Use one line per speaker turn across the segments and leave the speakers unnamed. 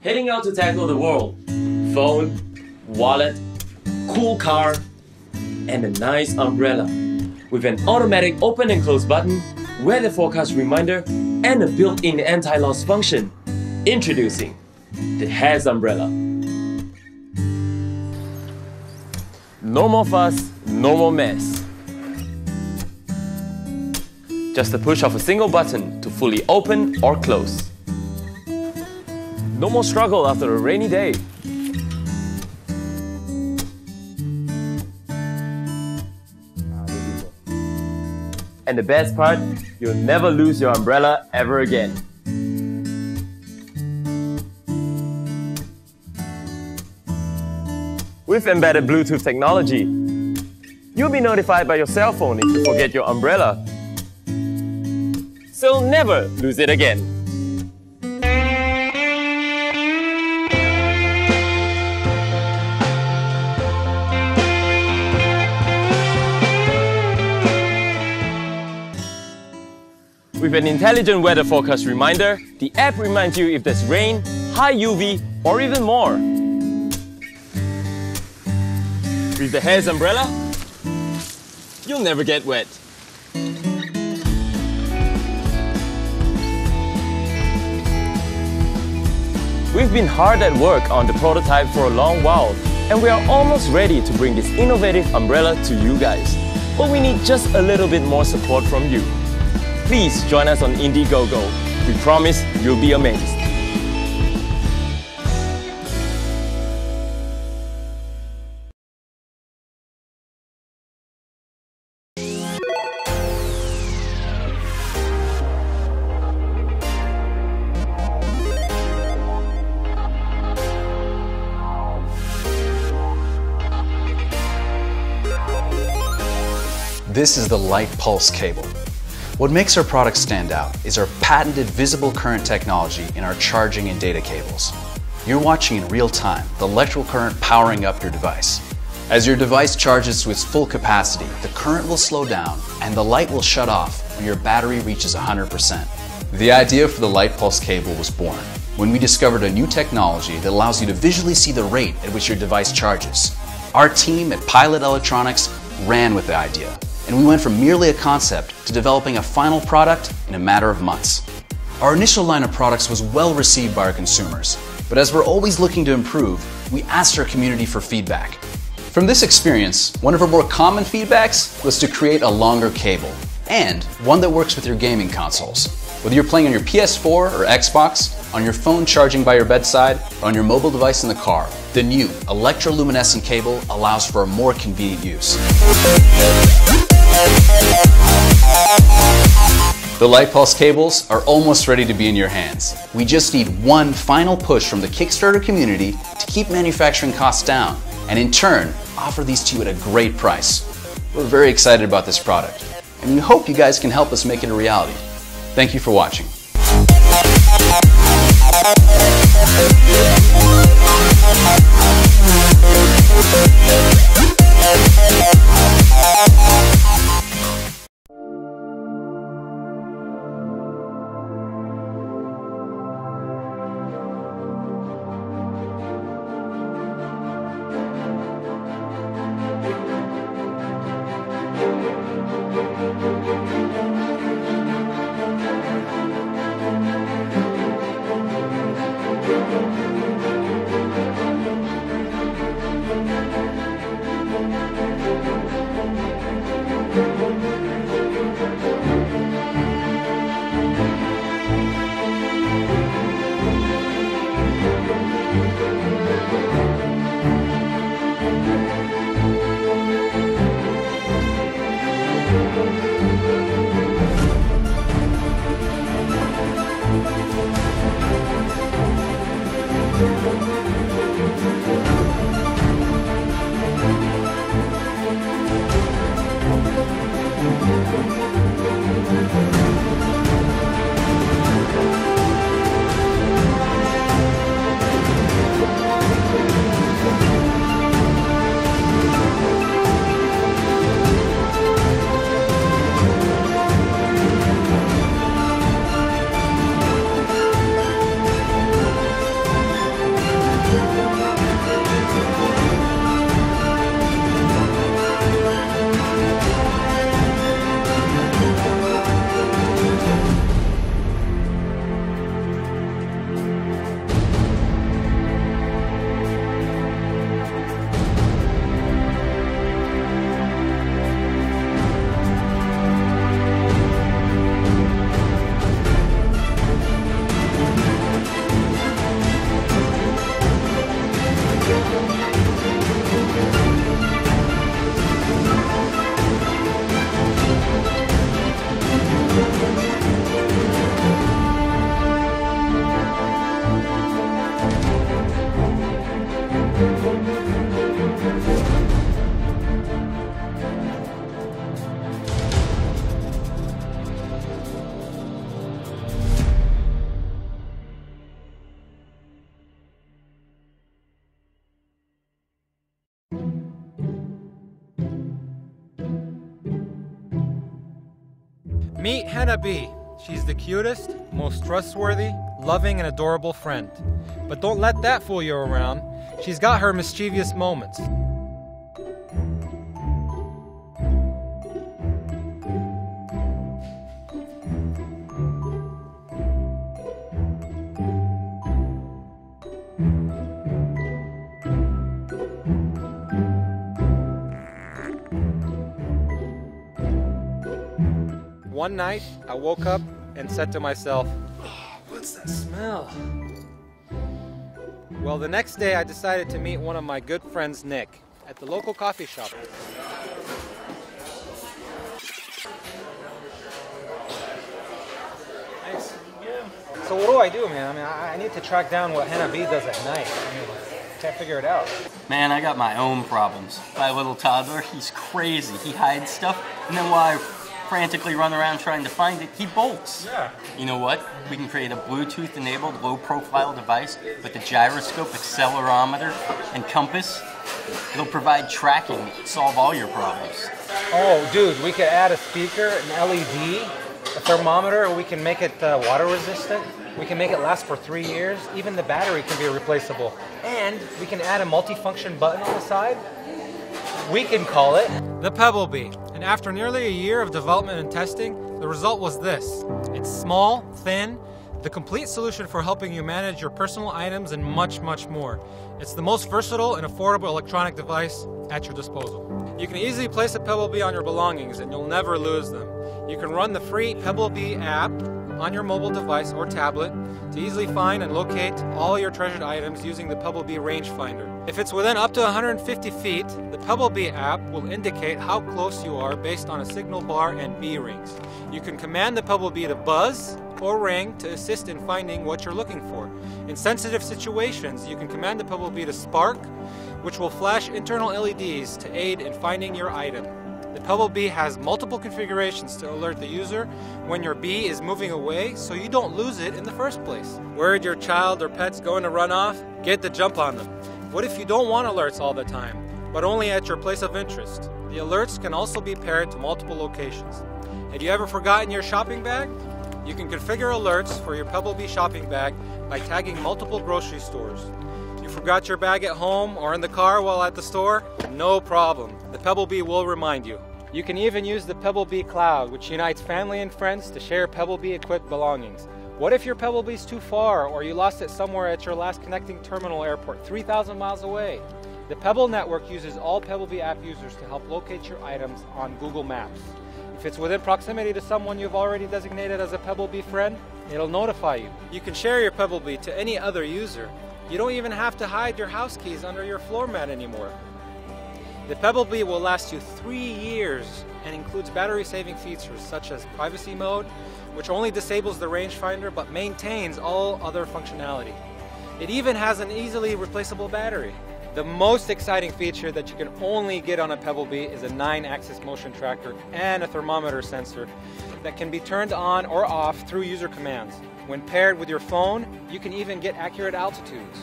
Heading out to tackle the world. Phone, wallet, cool car, and a nice umbrella. With an automatic open and close button, weather forecast reminder, and a built-in anti-loss function. Introducing the Has umbrella. No more fuss, no more mess. Just the push of a single button to fully open or close. No more struggle after a rainy day. And the best part, you'll never lose your umbrella ever again. With embedded Bluetooth technology, you'll be notified by your cell phone if you forget your umbrella. So you'll never lose it again. With an intelligent weather forecast reminder, the app reminds you if there's rain, high UV, or even more. With the Has umbrella, you'll never get wet. We've been hard at work on the prototype for a long while, and we are almost ready to bring this innovative umbrella to you guys. But we need just a little bit more support from you. Please join us on Indiegogo. We promise you'll be amazed.
This is the Light Pulse cable. What makes our product stand out is our patented visible current technology in our charging and data cables. You're watching in real time the electrical current powering up your device. As your device charges to its full capacity, the current will slow down and the light will shut off when your battery reaches 100%. The idea for the Light Pulse cable was born when we discovered a new technology that allows you to visually see the rate at which your device charges. Our team at Pilot Electronics ran with the idea, and we went from merely a concept to developing a final product in a matter of months. Our initial line of products was well received by our consumers, but as we're always looking to improve, we asked our community for feedback. From this experience, one of our more common feedbacks was to create a longer cable, and one that works with your gaming consoles. Whether you're playing on your PS4 or Xbox, on your phone charging by your bedside, or on your mobile device in the car, the new electroluminescent cable allows for a more convenient use. The Light Pulse cables are almost ready to be in your hands. We just need one final push from the Kickstarter community to keep manufacturing costs down, and in turn, offer these to you at a great price. We're very excited about this product, and we hope you guys can help us make it a reality. Thank you for watching.
Meet Henna Bee. She's the cutest, most trustworthy, loving, and adorable friend. But don't let that fool you around. She's got her mischievous moments. One night, I woke up and said to myself, "Oh, what's that smell?" Well, the next day I decided to meet one of my good friends, Nick, at the local coffee shop. Thanks. So what do I do, man? I mean, I need to track down what Henna Bee does at night. I mean, can't figure it out.
Man, I got my own problems. My little toddler, he's crazy. He hides stuff, and then while I frantically run around trying to find it, he bolts.
Yeah.
You know what? We can create a Bluetooth-enabled low-profile device with a gyroscope, accelerometer, and compass. It'll provide tracking to solve all your problems.
Oh, dude, we could add a speaker, an LED, a thermometer, we can make it water resistant. We can make it last for 3 years. Even the battery can be replaceable. And we can add a multifunction button on the side. We can call it the Pebble Bee. And after nearly a year of development and testing, the result was this. It's small, thin, the complete solution for helping you manage your personal items and much, much more. It's the most versatile and affordable electronic device at your disposal. You can easily place a Pebble Bee on your belongings and you'll never lose them. You can run the free Pebble Bee app on your mobile device or tablet to easily find and locate all your treasured items using the Pebble Bee rangefinder. If it's within up to 150 feet, the Pebble Bee app will indicate how close you are based on a signal bar and bee rings. You can command the Pebble Bee to buzz or ring to assist in finding what you're looking for. In sensitive situations, you can command the Pebble Bee to spark, which will flash internal LEDs to aid in finding your item. The Pebble Bee has multiple configurations to alert the user when your bee is moving away so you don't lose it in the first place. Worried your child or pet's going to run off? Get the jump on them. What if you don't want alerts all the time, but only at your place of interest? The alerts can also be paired to multiple locations. Have you ever forgotten your shopping bag? You can configure alerts for your Pebble Bee shopping bag by tagging multiple grocery stores. You forgot your bag at home or in the car while at the store? No problem. The Pebble Bee will remind you. You can even use the Pebble Bee Cloud, which unites family and friends to share Pebble Bee equipped belongings. What if your Pebble Bee's too far or you lost it somewhere at your last connecting terminal airport 3,000 miles away? The Pebble network uses all Pebble Bee app users to help locate your items on Google Maps. If it's within proximity to someone you've already designated as a Pebble Bee friend, it'll notify you. You can share your Pebble Bee to any other user. You don't even have to hide your house keys under your floor mat anymore. The Pebble Bee will last you 3 years and includes battery-saving features such as privacy mode, which only disables the rangefinder but maintains all other functionality. It even has an easily replaceable battery. The most exciting feature that you can only get on a Pebble Bee is a 9-axis motion tracker and a thermometer sensor that can be turned on or off through user commands. When paired with your phone, you can even get accurate altitudes.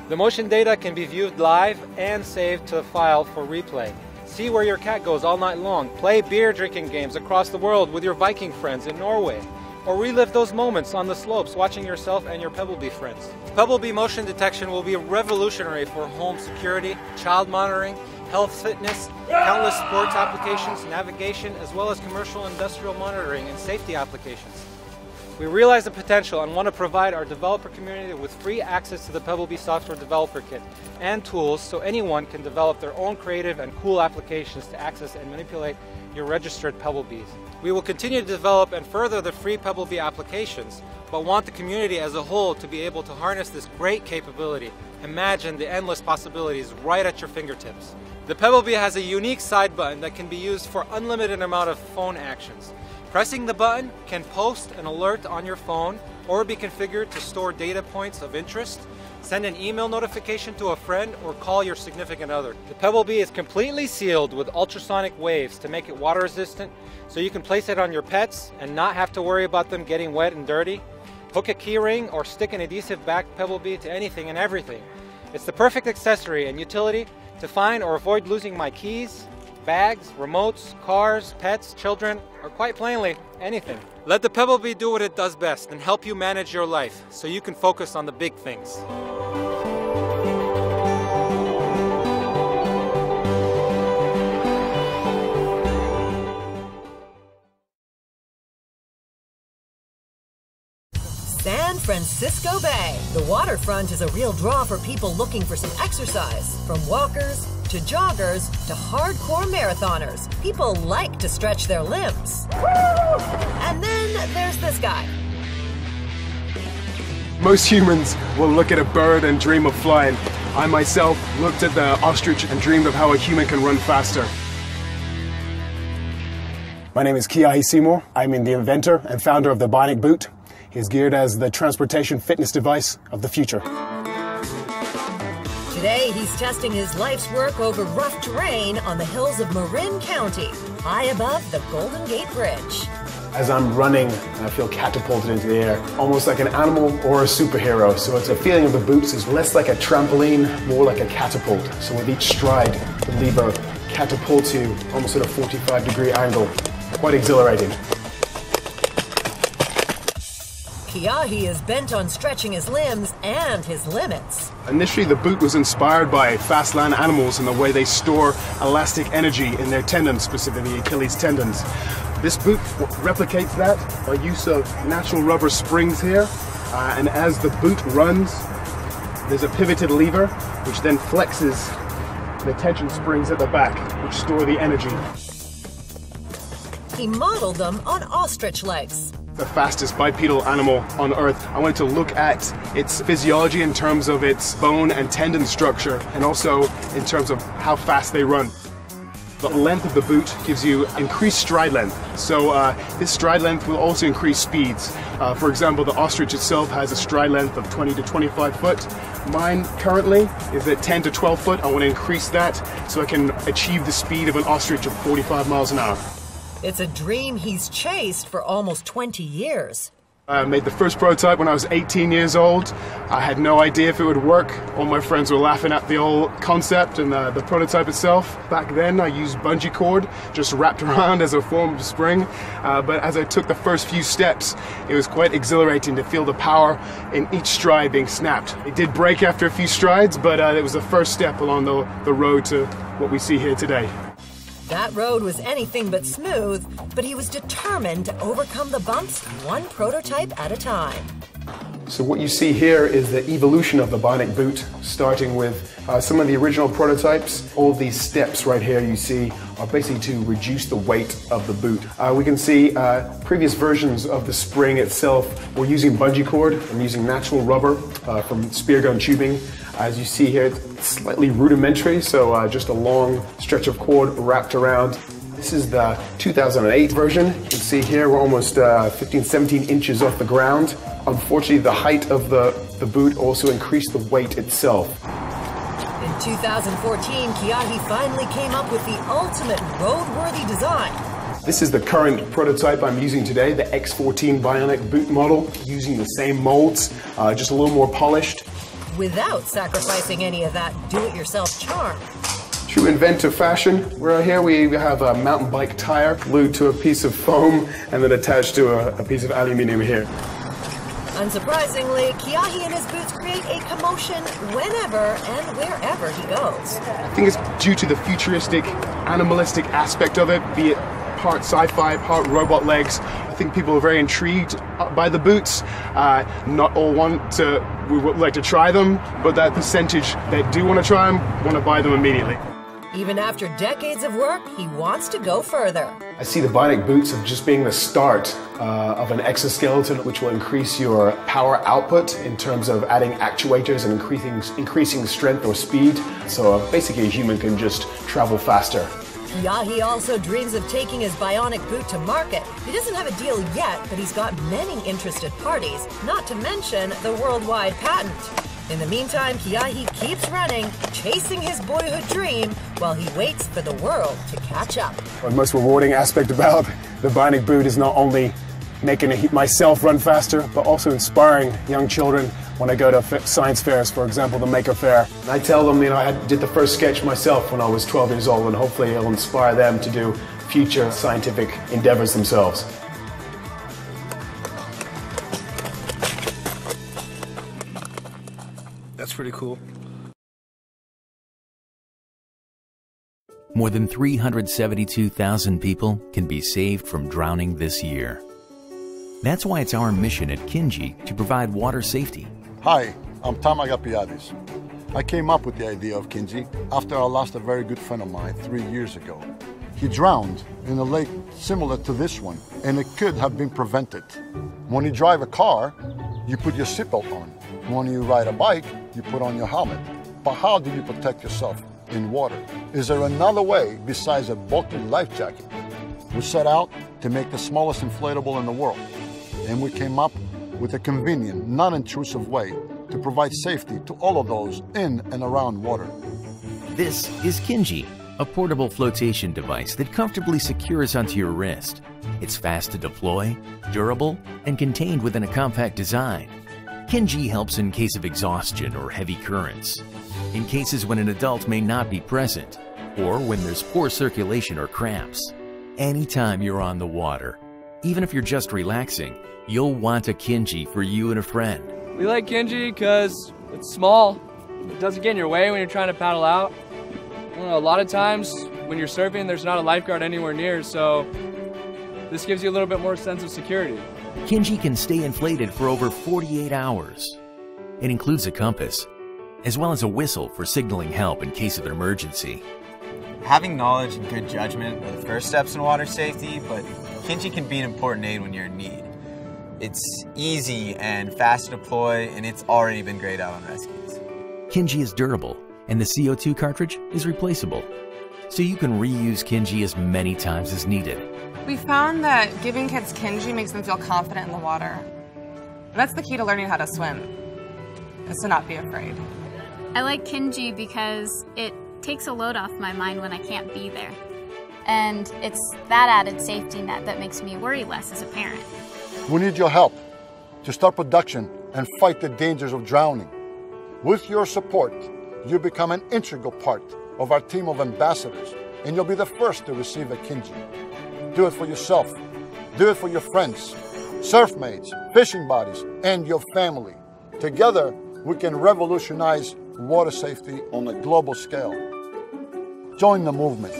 The motion data can be viewed live and saved to a file for replay. See where your cat goes all night long, play beer drinking games across the world with your Viking friends in Norway, or relive those moments on the slopes watching yourself and your Pebble Bee friends. Pebble Bee motion detection will be revolutionary for home security, child monitoring, health fitness, countless sports applications, navigation, as well as commercial industrial monitoring and safety applications. We realize the potential and want to provide our developer community with free access to the Pebble Bee Software Developer Kit and tools so anyone can develop their own creative and cool applications to access and manipulate your registered Pebble Bees. We will continue to develop and further the free Pebble Bee applications, but want the community as a whole to be able to harness this great capability. Imagine the endless possibilities right at your fingertips. The Pebble Bee has a unique side button that can be used for unlimited amount of phone actions. Pressing the button can post an alert on your phone or be configured to store data points of interest, send an email notification to a friend, or call your significant other. The Pebble Bee is completely sealed with ultrasonic waves to make it water resistant, so you can place it on your pets and not have to worry about them getting wet and dirty. Hook a key ring or stick an adhesive back Pebble Bee to anything and everything. It's the perfect accessory and utility to find or avoid losing my keys, bags, remotes, cars, pets, children, or quite plainly, anything. Let the Pebble Bee do what it does best and help you manage your life so you can focus on the big things.
San Francisco Bay. The waterfront is a real draw for people looking for some exercise. From walkers to joggers to hardcore marathoners. People like to stretch their limbs. And then there's this guy.
Most humans will look at a bird and dream of flying. I myself looked at the ostrich and dreamed of how a human can run faster. My name is Kiahi Seymour. I'm the inventor and founder of the Bionic Boot. He's geared as the transportation fitness device of the future.
Today, he's testing his life's work over rough terrain on the hills of Marin County, high above the Golden Gate Bridge.
As I'm running, I feel catapulted into the air, almost like an animal or a superhero. So it's a feeling of the boots is less like a trampoline, more like a catapult. So with each stride, the lever catapults you almost at a 45-degree angle. Quite exhilarating.
Kiahi is bent on stretching his limbs and his limits.
Initially, the boot was inspired by fast land animals and the way they store elastic energy in their tendons, specifically Achilles tendons. This boot replicates that by use of natural rubber springs here. And as the boot runs, there's a pivoted lever, which then flexes the tension springs at the back, which store the energy.
He modeled them on ostrich legs.
The fastest bipedal animal on Earth. I wanted to look at its physiology in terms of its bone and tendon structure, and also in terms of how fast they run. The length of the boot gives you increased stride length. So this stride length will also increase speeds. For example, the ostrich itself has a stride length of 20 to 25 foot. Mine currently is at 10 to 12 foot. I want to increase that so I can achieve the speed of an ostrich of 45 miles an hour.
It's a dream he's chased for almost 20 years.
I made the first prototype when I was 18 years old. I had no idea if it would work. All my friends were laughing at the old concept and the prototype itself. Back then I used bungee cord, just wrapped around as a form of spring. But as I took the first few steps, it was quite exhilarating to feel the power in each stride being snapped. It did break after a few strides, but it was the first step along the road to what we see here today.
That road was anything but smooth, but he was determined to overcome the bumps one prototype at a time.
So what you see here is the evolution of the Bionic Boot, starting with some of the original prototypes. All these steps right here you see are basically to reduce the weight of the boot. We can see previous versions of the spring itself were using bungee cord and using natural rubber from spear gun tubing. As you see here, it's slightly rudimentary, so just a long stretch of cord wrapped around. This is the 2008 version. You can see here we're almost 15, 17 inches off the ground. Unfortunately, the height of the boot also increased the weight itself.
In 2014, Kiahi finally came up with the ultimate roadworthy design.
This is the current prototype I'm using today, the X14 Bionic Boot model, using the same molds, just a little more polished.
Without sacrificing any of that do-it-yourself charm.
True inventive fashion. Right here we have a mountain bike tire glued to a piece of foam and then attached to a piece of aluminium here.
Unsurprisingly, Kiahi and his boots create a commotion whenever and wherever he goes.
I think it's due to the futuristic, animalistic aspect of it, be it part sci-fi, part robot legs. I think people are very intrigued by the boots. Not all we would like to try them, but that percentage that do want to try them, want to buy them immediately.
Even after decades of work, he wants to go further.
I see the Bionic Boots as just being the start of an exoskeleton which will increase your power output in terms of adding actuators and increasing strength or speed. So basically a human can just travel faster.
Kiahi also dreams of taking his bionic boot to market. He doesn't have a deal yet, but he's got many interested parties, not to mention the worldwide patent. In the meantime, Kiahi keeps running, chasing his boyhood dream, while he waits for the world to catch up.
The most rewarding aspect about the Bionic Boot is not only making myself run faster, but also inspiring young children when I go to science fairs, for example, the Maker Faire. And I tell them, I did the first sketch myself when I was 12 years old, and hopefully it'll inspire them to do future scientific endeavors themselves. That's pretty cool.
More than 372,000 people can be saved from drowning this year. That's why it's our mission at Kinji to provide water safety.
Hi, I'm Tom Agapiadis. I came up with the idea of Kinji after I lost a very good friend of mine 3 years ago. He drowned in a lake similar to this one, and it could have been prevented. When you drive a car, you put your seatbelt on. When you ride a bike, you put on your helmet. But how do you protect yourself in water? Is there another way besides a bulky life jacket? We set out to make the smallest inflatable in the world, and we came up with a convenient, non-intrusive way to provide safety to all of those in and around water.
This is Kinji, a portable flotation device that comfortably secures onto your wrist. It's fast to deploy, durable, and contained within a compact design. Kinji helps in case of exhaustion or heavy currents, in cases when an adult may not be present, or when there's poor circulation or cramps. Anytime you're on the water, even if you're just relaxing, you'll want a Kinji for you and a friend.
We like Kinji because it's small. It doesn't get in your way when you're trying to paddle out. A lot of times when you're surfing, there's not a lifeguard anywhere near, so this gives you a little bit more sense of security.
Kinji can stay inflated for over 48 hours. It includes a compass, as well as a whistle for signaling help in case of an emergency.
Having knowledge and good judgment are the first steps in water safety, but Kinji can be an important aid when you're in need. It's easy and fast to deploy, and it's already been grayed out on rescues.
Kinji is durable, and the CO2 cartridge is replaceable, so you can reuse Kinji as many times as needed.
We found that giving kids Kinji makes them feel confident in the water. And that's the key to learning how to swim, is to not be afraid.
I like Kinji because it takes a load off my mind when I can't be there. And it's that added safety net that makes me worry less as a parent.
We need your help to start production and fight the dangers of drowning. With your support, you become an integral part of our team of ambassadors, and you'll be the first to receive a Kinji. Do it for yourself. Do it for your friends, surf mates, fishing buddies, and your family. Together, we can revolutionize water safety on a global scale. Join the movement.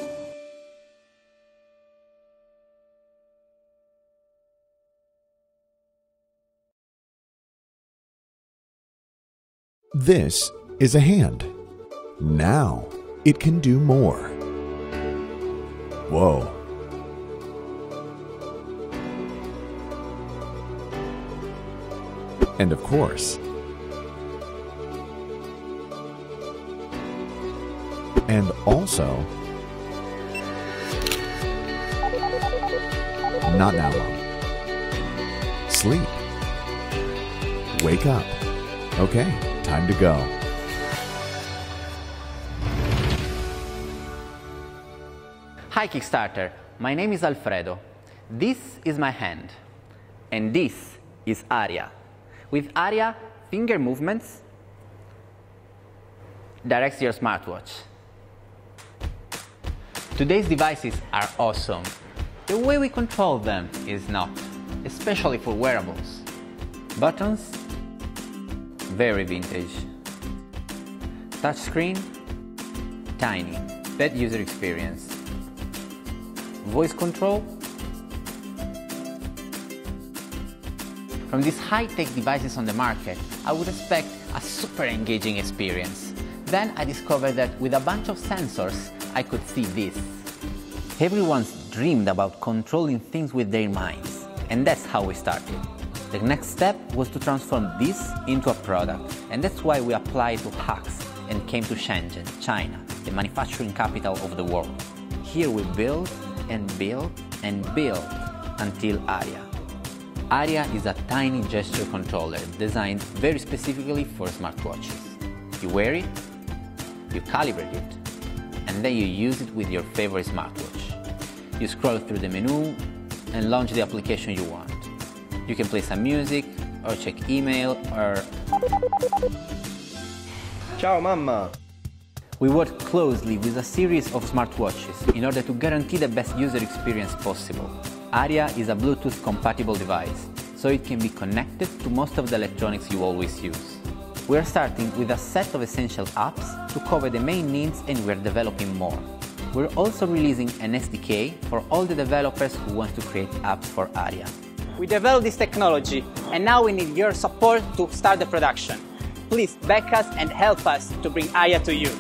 This is a hand. Now it can do more. Whoa. And of course, and also, not now, Mom. Sleep. Wake up. Okay, time to go.
Hi Kickstarter, my name is Alfredo. This is my hand, and this is Aria. With Aria, finger movements directs your smartwatch. Today's devices are awesome. The way we control them is not, especially for wearables. Buttons, very vintage. Touchscreen, tiny, bad user experience. Voice control. From these high-tech devices on the market, I would expect a super engaging experience. Then I discovered that with a bunch of sensors, I could see this. Everyone's dreamed about controlling things with their minds, and that's how we started. The next step was to transform this into a product, and that's why we applied to hacks and came to Shenzhen, China, the manufacturing capital of the world. Here we build and build and build until Aria. Aria is a tiny gesture controller designed very specifically for smartwatches. You wear it, you calibrate it, and then you use it with your favorite smartwatch. You scroll through the menu and launch the application you want. You can play some music, or check email or...
Ciao mamma!
We work closely with a series of smartwatches in order to guarantee the best user experience possible. Aria is a Bluetooth compatible device, so it can be connected to most of the electronics you always use. We are starting with a set of essential apps to cover the main needs, and we're developing more. We're also releasing an SDK for all the developers who want to create apps for Aria.
We developed this technology, and now we need your support to start the production. Please back us and help us to bring Aria to you.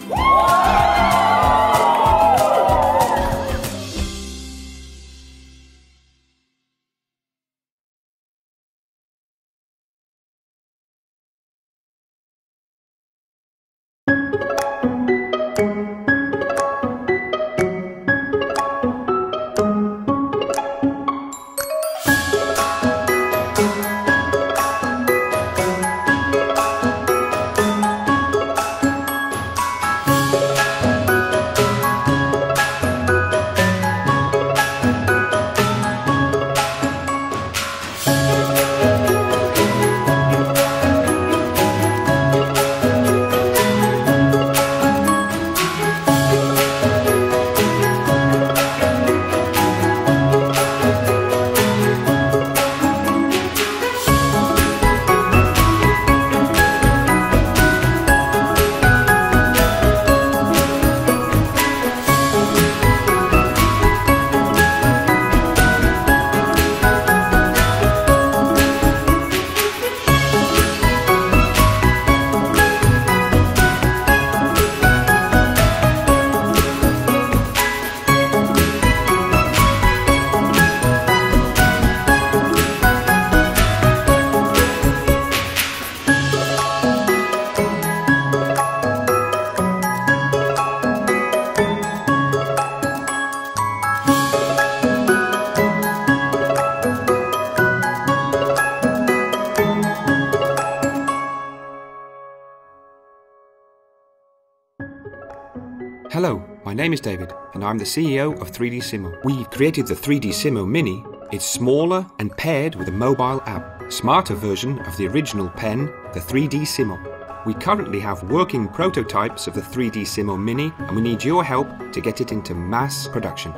Hello, my name is David and I'm the CEO of 3D Simo. We've created the 3D Simo Mini. It's smaller and paired with a mobile app, smarter version of the original pen, the 3D Simo. We currently have working prototypes of the 3D Simo Mini and we need your help to get it into mass production.